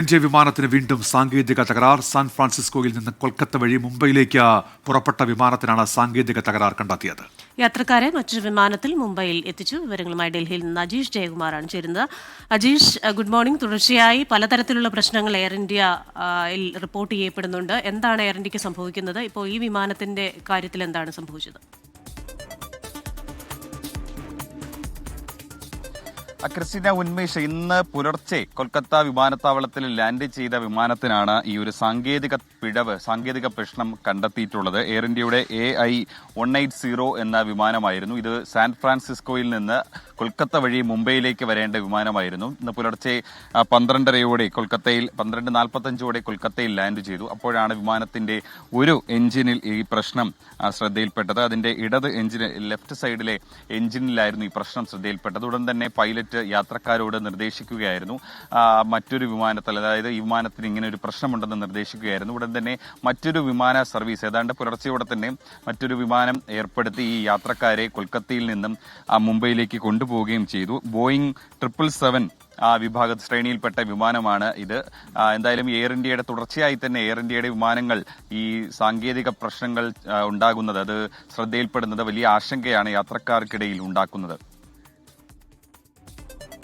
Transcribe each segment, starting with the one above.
India വിമാനത്തിന് വീണ്ടും സാങ്കേതിക തകരാർ. സാൻ ഫ്രാൻസിസ്കോയിൽ നിന്ന് കൊൽക്കത്ത വഴി മുംബൈയിലേക്ക് പുറപ്പെട്ട വിമാനത്തിനാണ് സാങ്കേതിക തകരാർ കണ്ടെത്തിയത്. യാത്രക്കാരെ മറ്റൊരു വിമാനത്തിൽ മുംബൈയിൽ എത്തിച്ചു. വിവരങ്ങളുമായി ഡൽഹിയിൽ നിന്ന് അജീഷ് ജയകുമാറാണ് ചേരുന്നത്. Ajeesh, good morning. തുടർച്ചയായി പലതരത്തിലുള്ള പ്രശ്നങ്ങൾ എയർ ഇന്ത്യയിൽ റിപ്പോർട്ട് ചെയ്യപ്പെടുന്നുണ്ട്. എന്താണ് എയർ ഇന്ത്യക്ക് സംഭവിക്കുന്നത്? ഇപ്പോൾ ഈ വിമാനത്തിന്റെ കാര്യത്തിൽ എന്താണ് സംഭവിച്ചത്? ക്രിസ്റ്റീന, ഉന്മേഷ്, ഇന്ന് പുലർച്ചെ കൊൽക്കത്ത വിമാനത്താവളത്തിൽ ലാൻഡ് ചെയ്ത വിമാനത്തിനാണ് ഈ ഒരു സാങ്കേതിക പ്രശ്നം കണ്ടെത്തിയിട്ടുള്ളത്. എയർ ഇന്ത്യയുടെ AI-180 എന്ന വിമാനമായിരുന്നു ഇത്. സാൻ ഫ്രാൻസിസ്കോയിൽ നിന്ന് കൊൽക്കത്ത വഴി മുംബൈയിലേക്ക് വരേണ്ട വിമാനമായിരുന്നു. ഇന്ന് പുലർച്ചെ 12:30 കൊൽക്കത്തയിൽ 12:45 കൊൽക്കത്തയിൽ ലാൻഡ് ചെയ്തു. അപ്പോഴാണ് വിമാനത്തിന്റെ ഒരു എഞ്ചിനിൽ ഈ പ്രശ്നം ശ്രദ്ധയിൽപ്പെട്ടത്. അതിന്റെ ഇടത് എഞ്ചിന്, ലെഫ്റ്റ് സൈഡിലെ എഞ്ചിനിലായിരുന്നു ഈ പ്രശ്നം ശ്രദ്ധയിൽപ്പെട്ടത്. ഉടൻ തന്നെ പൈലറ്റ് യാത്രക്കാരോട് നിർദ്ദേശിക്കുകയായിരുന്നു മറ്റൊരു വിമാനത്തിൽ, അതായത് ഈ വിമാനത്തിന് ഇങ്ങനെ ഒരു പ്രശ്നമുണ്ടെന്ന് നിർദ്ദേശിക്കുകയായിരുന്നു. ഉടൻ തന്നെ മറ്റൊരു വിമാന സർവീസ്, ഏതാണ്ട് പുലർച്ചയോടെ തന്നെ മറ്റൊരു വിമാനം ഏർപ്പെടുത്തി ഈ യാത്രക്കാരെ കൊൽക്കത്തയിൽ നിന്നും മുംബൈയിലേക്ക് കൊണ്ടുപോവുകയും ചെയ്തു. ബോയിങ് 777 വിഭാഗ ശ്രേണിയിൽപ്പെട്ട വിമാനമാണ് ഇത്. എന്തായാലും എയർ ഇന്ത്യയുടെ തുടർച്ചയായി തന്നെ എയർ ഇന്ത്യയുടെ വിമാനങ്ങൾ ഈ സാങ്കേതിക പ്രശ്നങ്ങൾ ഉണ്ടാകുന്നത്, അത് ശ്രദ്ധയിൽപ്പെടുന്നത് വലിയ ആശങ്കയാണ് യാത്രക്കാർക്കിടയിൽ ഉണ്ടാക്കുന്നത്.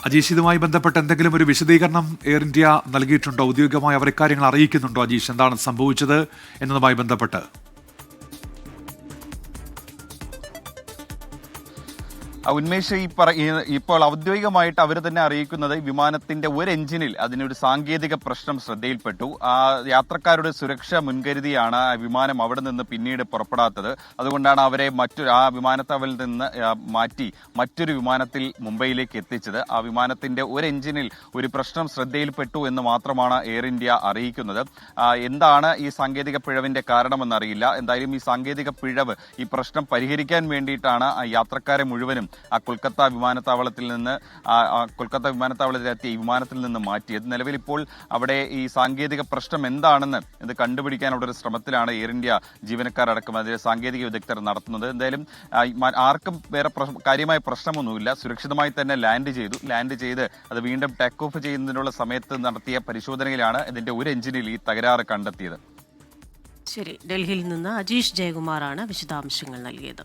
അജീഷ്, ഇതുമായി ബന്ധപ്പെട്ട് എന്തെങ്കിലും ഒരു വിശദീകരണം എയർ ഇന്ത്യ നൽകിയിട്ടുണ്ടോ? ഔദ്യോഗികമായി അവർ ഇക്കാര്യങ്ങൾ അറിയിക്കുന്നുണ്ടോ? അജീഷ്, എന്താണ് സംഭവിച്ചത് എന്നതുമായി ബന്ധപ്പെട്ട്? ഉന്മേഷ്, ഇപ്പോൾ ഔദ്യോഗികമായിട്ട് അവർ തന്നെ അറിയിക്കുന്നത് വിമാനത്തിന്റെ ഒരു എഞ്ചിനിൽ അതിനൊരു സാങ്കേതിക പ്രശ്നം ശ്രദ്ധയിൽപ്പെട്ടു. യാത്രക്കാരുടെ സുരക്ഷ മുൻകരുതിയാണ് വിമാനം അവിടെ നിന്ന് പിന്നീട് പുറപ്പെടാത്തത്. അതുകൊണ്ടാണ് അവരെ ആ വിമാനത്താവളിൽ നിന്ന് മാറ്റി മറ്റൊരു വിമാനത്തിൽ മുംബൈയിലേക്ക് എത്തിച്ചത്. ആ വിമാനത്തിന്റെ ഒരു എഞ്ചിനിൽ ഒരു പ്രശ്നം ശ്രദ്ധയിൽപ്പെട്ടു എന്ന് മാത്രമാണ് എയർ ഇന്ത്യ അറിയിക്കുന്നത്. എന്താണ് ഈ സാങ്കേതിക പിഴവിന്റെ കാരണമെന്നറിയില്ല. എന്തായാലും ഈ സാങ്കേതിക പിഴവ്, ഈ പ്രശ്നം പരിഹരിക്കാൻ വേണ്ടിയിട്ടാണ് യാത്രക്കാരെ മുഴുവനും കൊൽക്കത്ത വിമാനത്താവളത്തിലെത്തിയ ഈ വിമാനത്തിൽ നിന്ന് മാറ്റിയത്. നിലവിൽ ഇപ്പോൾ അവിടെ ഈ സാങ്കേതിക പ്രശ്നം എന്താണെന്ന് ഇത് കണ്ടുപിടിക്കാൻ അവിടെ ഒരു ശ്രമത്തിലാണ് എയർ ഇന്ത്യ ജീവനക്കാരടക്കം അതിലെ സാങ്കേതിക വിദഗ്ധർ നടത്തുന്നത്. എന്തായാലും ആർക്കും വേറെ കാര്യമായ പ്രശ്നമൊന്നുമില്ല. സുരക്ഷിതമായി തന്നെ ലാൻഡ് ചെയ്ത് അത് വീണ്ടും ടേക്ക് ഓഫ് ചെയ്യുന്നതിനുള്ള സമയത്ത് നടത്തിയ പരിശോധനയിലാണ് ഇതിന്റെ ഒരു എഞ്ചിനിൽ ഈ തകരാറ് കണ്ടെത്തിയത്. ശരി, ഡൽഹിയിൽ നിന്ന് അജീഷ് ജയകുമാറാണ് വിശദാംശങ്ങൾ നൽകിയത്.